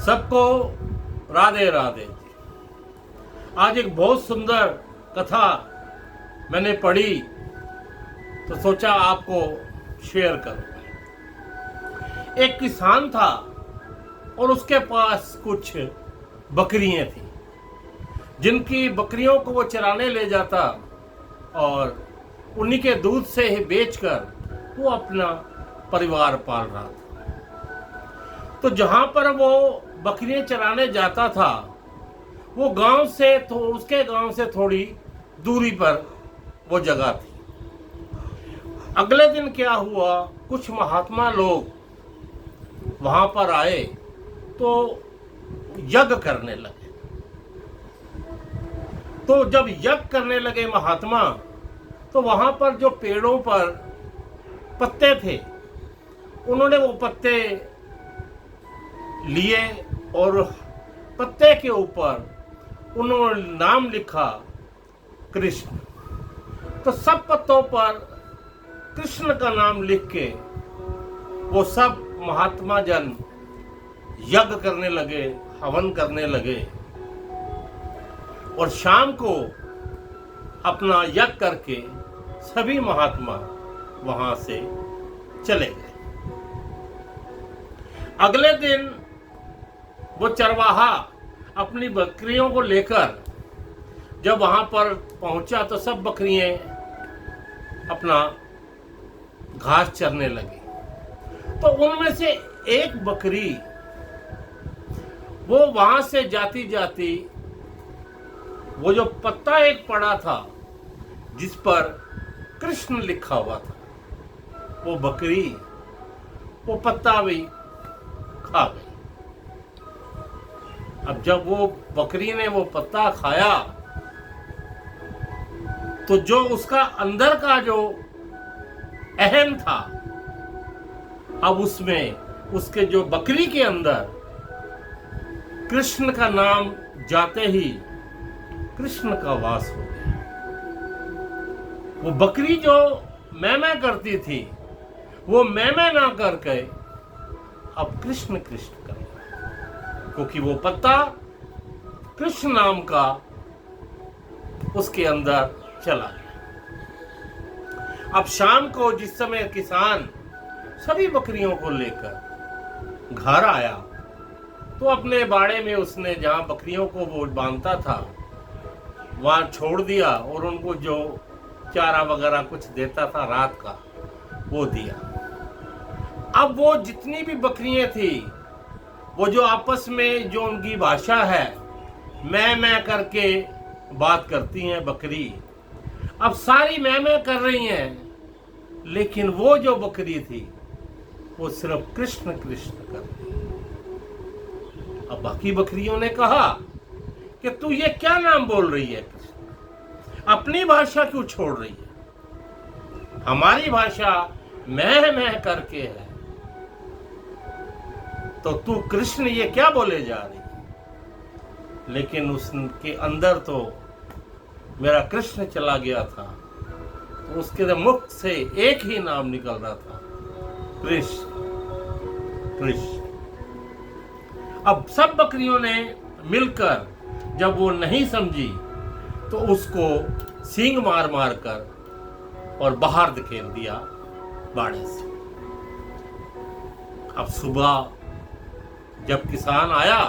सबको राधे राधे। आज एक बहुत सुंदर कथा मैंने पढ़ी तो सोचा आपको शेयर करूं। एक किसान था और उसके पास कुछ बकरियां थी, जिनकी बकरियों को वो चराने ले जाता और उन्हीं के दूध से ही बेचकर वो अपना परिवार पाल रहा था। तो जहां पर वो बकरियां चराने जाता था वो गांव से तो उसके गांव से थोड़ी दूरी पर वो जगह थी। अगले दिन क्या हुआ, कुछ महात्मा लोग वहां पर आए तो यज्ञ करने लगे। तो जब यज्ञ करने लगे महात्मा, तो वहां पर जो पेड़ों पर पत्ते थे उन्होंने वो पत्ते लिए और पत्ते के ऊपर उन्होंने नाम लिखा कृष्ण। तो सब पत्तों पर कृष्ण का नाम लिख के वो सब महात्मा जन यज्ञ करने लगे, हवन करने लगे और शाम को अपना यज्ञ करके सभी महात्मा वहां से चले गए। अगले दिन वो चरवाहा अपनी बकरियों को लेकर जब वहां पर पहुंचा तो सब बकरियां अपना घास चरने लगी। तो उनमें से एक बकरी वो वहां से जाती जाती वो जो पत्ता एक पड़ा था जिस पर कृष्ण लिखा हुआ था, वो बकरी वो पत्ता भी खा गई। अब जब वो बकरी ने वो पत्ता खाया तो जो उसका अंदर का जो अहम था, अब उसमें उसके जो बकरी के अंदर कृष्ण का नाम जाते ही कृष्ण का वास हो गया। वो बकरी जो मैं करती थी वो मैं ना करके अब कृष्ण कृष्ण कर, क्योंकि वो पत्ता कृष्ण नाम का उसके अंदर चला गया। अब शाम को जिस समय किसान सभी बकरियों को लेकर घर आया तो अपने बाड़े में उसने जहां बकरियों को वो बांधता था वहां छोड़ दिया और उनको जो चारा वगैरह कुछ देता था रात का वो दिया। अब वो जितनी भी बकरियां थी वो जो आपस में जो उनकी भाषा है मैं करके बात करती हैं बकरी, अब सारी मैं कर रही हैं, लेकिन वो जो बकरी थी वो सिर्फ कृष्ण कृष्ण कर रही। अब बाकी बकरियों ने कहा कि तू ये क्या नाम बोल रही है कृष्ण, अपनी भाषा क्यों छोड़ रही है? हमारी भाषा मैं करके है, तो तू कृष्ण ये क्या बोले जा रही है? लेकिन उसके अंदर तो मेरा कृष्ण चला गया था, तो उसके मुख से एक ही नाम निकल रहा था, कृष्ण कृष्ण। अब सब बकरियों ने मिलकर जब वो नहीं समझी तो उसको सींग मार मार कर और बाहर धकेल दिया बाड़े से। अब सुबह जब किसान आया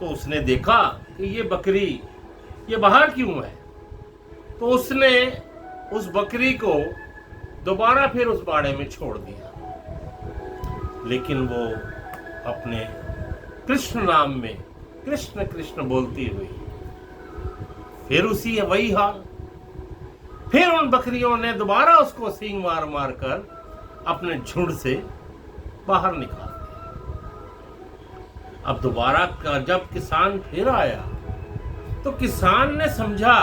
तो उसने देखा कि ये बकरी ये बाहर क्यों है, तो उसने उस बकरी को दोबारा फिर उस बाड़े में छोड़ दिया। लेकिन वो अपने कृष्ण नाम में कृष्ण कृष्ण बोलती हुई फिर उसी वही हाल, फिर उन बकरियों ने दोबारा उसको सींग मार मार कर अपने झुंड से बाहर निकाल दिया। अब दोबारा जब किसान फिर आया तो किसान ने समझा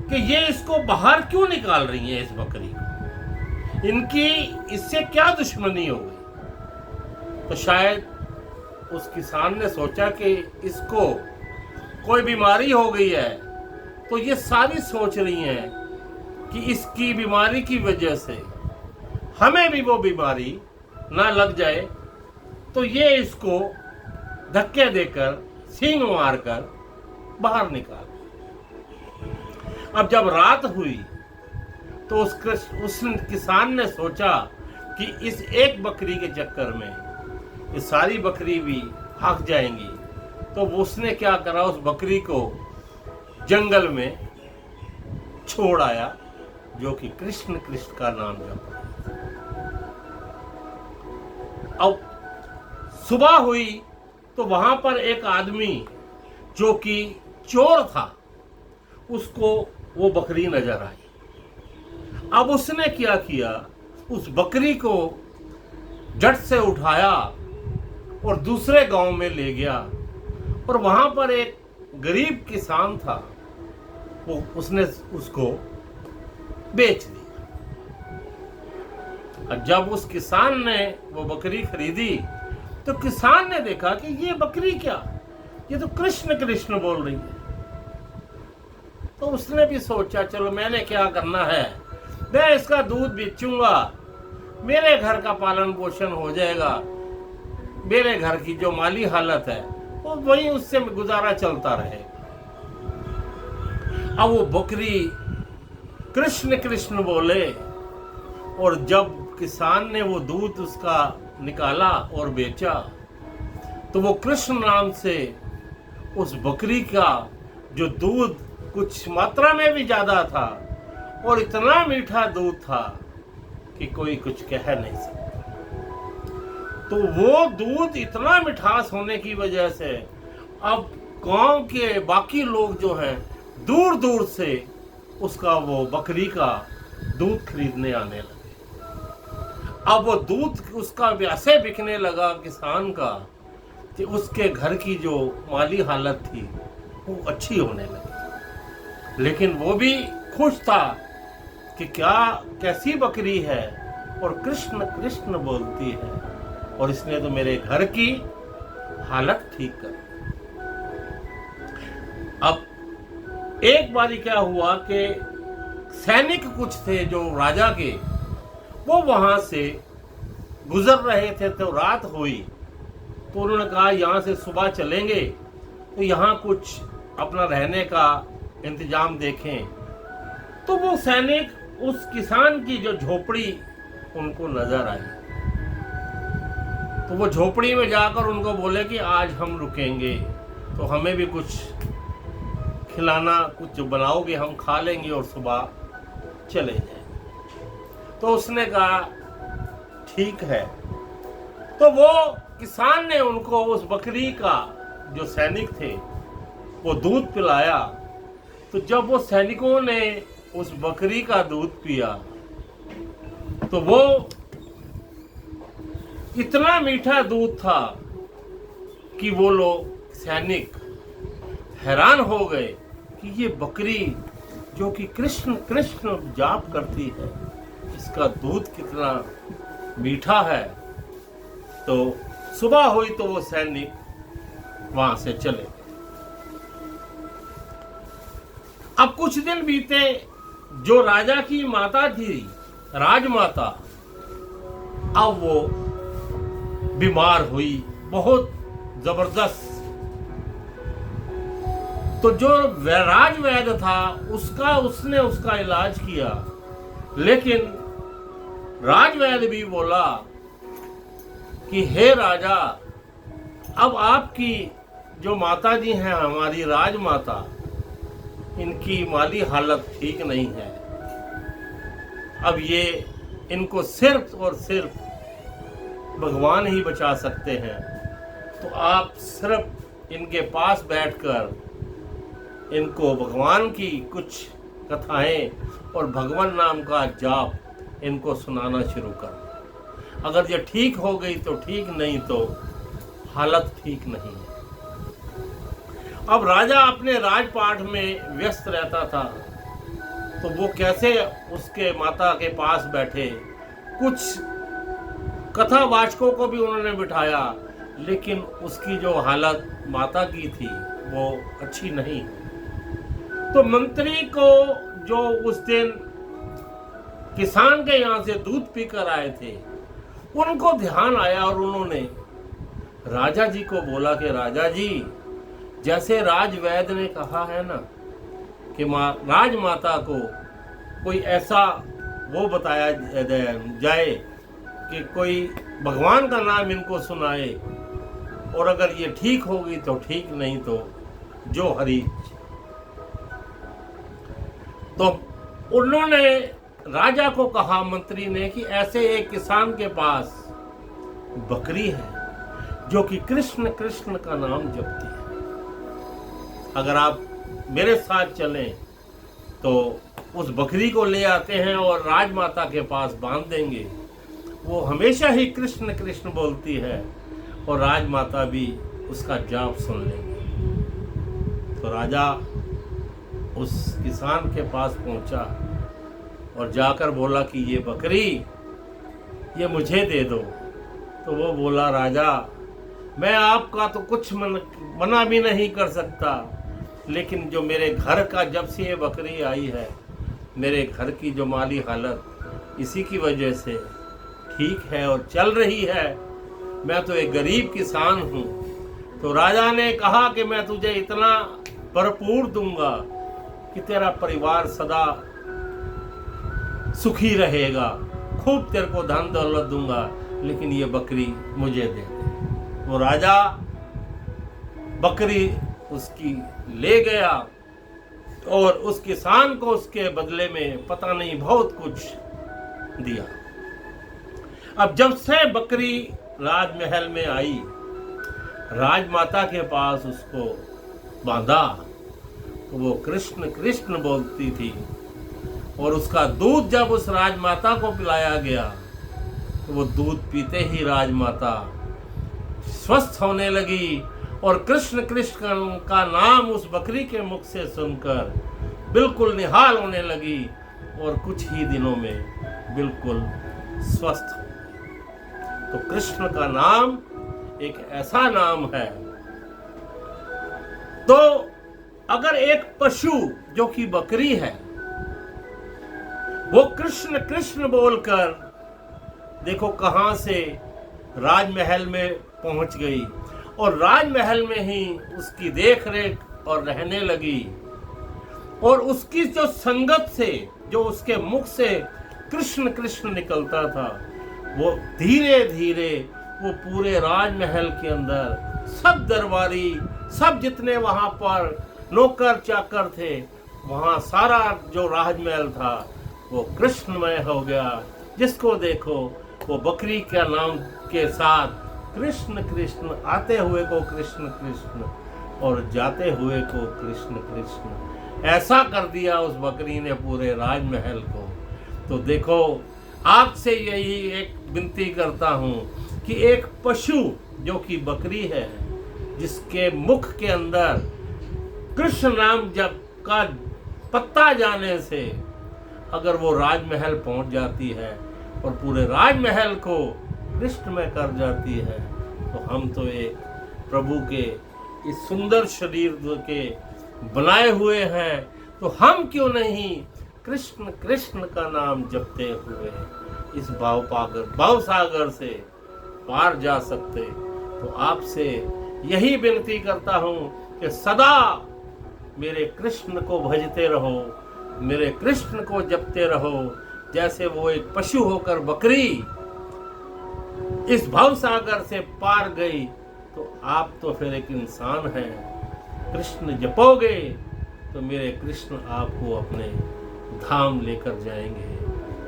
कि ये इसको बाहर क्यों निकाल रही है, इस बकरी को, इनकी इससे क्या दुश्मनी हो गई। तो शायद उस किसान ने सोचा कि इसको कोई बीमारी हो गई है, तो ये सारी सोच रही हैं कि इसकी बीमारी की वजह से हमें भी वो बीमारी ना लग जाए, तो ये इसको धक्के देकर सींग मारकर बाहर निकाला। अब जब रात हुई तो उस किसान ने सोचा कि इस एक बकरी के चक्कर में ये सारी बकरी भी भाग जाएंगी। तो उसने क्या करा, उस बकरी को जंगल में छोड़ आया, जो कि कृष्ण कृष्ण का नाम जप। अब सुबह हुई तो वहां पर एक आदमी जो कि चोर था, उसको वो बकरी नजर आई। अब उसने क्या किया, उस बकरी को जट से उठाया और दूसरे गांव में ले गया। और वहां पर एक गरीब किसान था, वो उसने उसको बेच दिया। और जब उस किसान ने वो बकरी खरीदी तो किसान ने देखा कि ये बकरी क्या, ये तो कृष्ण कृष्ण बोल रही है। तो उसने भी सोचा चलो मैंने क्या करना है, मैं इसका दूध बेचूंगा, मेरे घर का पालन पोषण हो जाएगा, मेरे घर की जो माली हालत है वो वही उससे गुजारा चलता रहे। अब वो बकरी कृष्ण कृष्ण बोले, और जब किसान ने वो दूध उसका निकाला और बेचा तो वो कृष्ण नाम से उस बकरी का जो दूध कुछ मात्रा में भी ज्यादा था और इतना मीठा दूध था कि कोई कुछ कह नहीं सकता। तो वो दूध इतना मिठास होने की वजह से अब गांव के बाकी लोग जो हैं दूर दूर से उसका वो बकरी का दूध खरीदने आने लगे। अब वो दूध उसका वैसे बिकने लगा किसान का कि उसके घर की जो माली हालत थी वो अच्छी होने लगी। लेकिन वो भी खुश था कि क्या कैसी बकरी है और कृष्ण कृष्ण बोलती है, और इसने तो मेरे घर की हालत ठीक कर। अब एक बारी क्या हुआ कि सैनिक कुछ थे जो राजा के, वो वहां से गुजर रहे थे। तो रात हुई तो उन्होंने कहा यहाँ से सुबह चलेंगे तो यहाँ कुछ अपना रहने का इंतजाम देखें। तो वो सैनिक उस किसान की जो झोपड़ी उनको नजर आई, तो वो झोपड़ी में जाकर उनको बोले कि आज हम रुकेंगे तो हमें भी कुछ खिलाना, कुछ बनाओगे हम खा लेंगे और सुबह चले जाएं। तो उसने कहा ठीक है। तो वो किसान ने उनको उस बकरी का जो सैनिक थे वो दूध पिलाया। तो जब वो सैनिकों ने उस बकरी का दूध पिया तो वो इतना मीठा दूध था कि वो लोग सैनिक हैरान हो गए कि ये बकरी जो कि कृष्ण कृष्ण जाप करती है, इसका दूध कितना मीठा है। तो सुबह हुई तो वो सैनिक वहां से चले गए। अब कुछ दिन बीते, जो राजा की माता थी, राजमाता, अब वो बीमार हुई बहुत जबरदस्त। तो जो राजवैद्य था उसने उसका इलाज किया, लेकिन राजवैद्य भी बोला कि हे राजा, अब आपकी जो माता जी हैं, हमारी राजमाता, इनकी माली हालत ठीक नहीं है। अब ये इनको सिर्फ और सिर्फ भगवान ही बचा सकते हैं। तो आप सिर्फ इनके पास बैठकर इनको भगवान की कुछ कथाएं और भगवान नाम का जाप इनको सुनाना शुरू कर। अगर ये ठीक हो गई तो ठीक, नहीं तो हालत ठीक नहीं है। अब राजा अपने राजपाट में व्यस्त रहता था, तो वो कैसे उसके माता के पास बैठे। कुछ कथावाचकों को भी उन्होंने बिठाया, लेकिन उसकी जो हालत माता की थी वो अच्छी नहीं। तो मंत्री को, जो उस दिन किसान के यहाँ से दूध पीकर आए थे, उनको ध्यान आया और उन्होंने राजा जी को बोला कि राजा जी, जैसे राजवैद्य ने कहा है ना कि राजमाता को कोई ऐसा वो बताया जाए कि कोई भगवान का नाम इनको सुनाए, और अगर ये ठीक होगी तो ठीक, नहीं तो जो हरी। तो उन्होंने राजा को कहा, मंत्री ने, कि ऐसे एक किसान के पास बकरी है जो कि कृष्ण कृष्ण का नाम जपती है। अगर आप मेरे साथ चलें तो उस बकरी को ले आते हैं और राजमाता के पास बांध देंगे। वो हमेशा ही कृष्ण कृष्ण बोलती है और राजमाता भी उसका जाप सुन लेंगे। तो राजा उस किसान के पास पहुंचा और जाकर बोला कि ये बकरी ये मुझे दे दो। तो वो बोला, राजा मैं आपका तो कुछ मना भी नहीं कर सकता, लेकिन जो मेरे घर का जब से ये बकरी आई है, मेरे घर की जो माली हालत इसी की वजह से ठीक है और चल रही है। मैं तो एक गरीब किसान हूँ। तो राजा ने कहा कि मैं तुझे इतना भरपूर दूंगा कि तेरा परिवार सदा सुखी रहेगा, खूब तेरे को धन दौलत दूंगा, लेकिन ये बकरी मुझे दे दे। वो राजा बकरी उसकी ले गया और उस किसान को उसके बदले में पता नहीं बहुत कुछ दिया। अब जब से बकरी राजमहल में आई, राजमाता के पास उसको बांधा, तो वो कृष्ण कृष्ण बोलती थी, और उसका दूध जब उस राजमाता को पिलाया गया तो वो दूध पीते ही राजमाता स्वस्थ होने लगी, और कृष्ण कृष्ण का नाम उस बकरी के मुख से सुनकर बिल्कुल निहाल होने लगी, और कुछ ही दिनों में बिल्कुल स्वस्थ हो गई। तो कृष्ण का नाम एक ऐसा नाम है। तो अगर एक पशु जो कि बकरी है वो कृष्ण कृष्ण बोलकर देखो कहां से राजमहल में पहुंच गई, और राजमहल में ही उसकी देख रेख और रहने लगी, और उसकी जो संगत से जो उसके मुख से कृष्ण कृष्ण निकलता था, वो धीरे धीरे वो पूरे राजमहल के अंदर सब दरबारी, सब जितने वहां पर नौकर चाकर थे, वहां सारा जो राजमहल था वो कृष्णमय हो गया। जिसको देखो वो बकरी का नाम के साथ कृष्ण कृष्ण, आते हुए को कृष्ण कृष्ण और जाते हुए को कृष्ण कृष्ण, ऐसा कर दिया उस बकरी ने पूरे राजमहल को। तो देखो, आपसे यही एक विनती करता हूं कि एक पशु जो कि बकरी है, जिसके मुख के अंदर कृष्ण नाम जप का पत्ता जाने से अगर वो राजमहल पहुंच जाती है और पूरे राजमहल को कृष्णमय कर जाती है, तो हम तो एक प्रभु के इस सुंदर शरीर के बनाए हुए हैं, तो हम क्यों नहीं कृष्ण कृष्ण का नाम जपते हुए इस भाव सागर से पार जा सकते। तो आपसे यही विनती करता हूं कि सदा मेरे कृष्ण को भजते रहो, मेरे कृष्ण को जपते रहो। जैसे वो एक पशु होकर बकरी इस भव सागर से पार गई, तो आप तो फिर एक इंसान हैं। कृष्ण जपोगे तो मेरे कृष्ण आपको अपने धाम लेकर जाएंगे।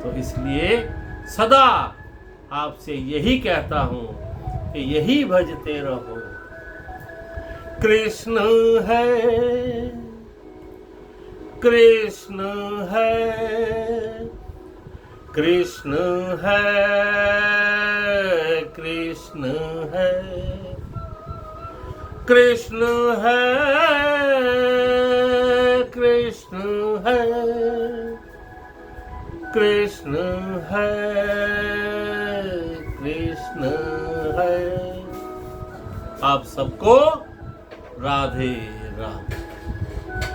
तो इसलिए सदा आपसे यही कहता हूं कि यही भजते रहो। कृष्ण है, कृष्ण है, कृष्ण है, कृष्ण है, कृष्ण है, कृष्ण है, कृष्ण है, कृष्ण है। आप सबको राधे राधे।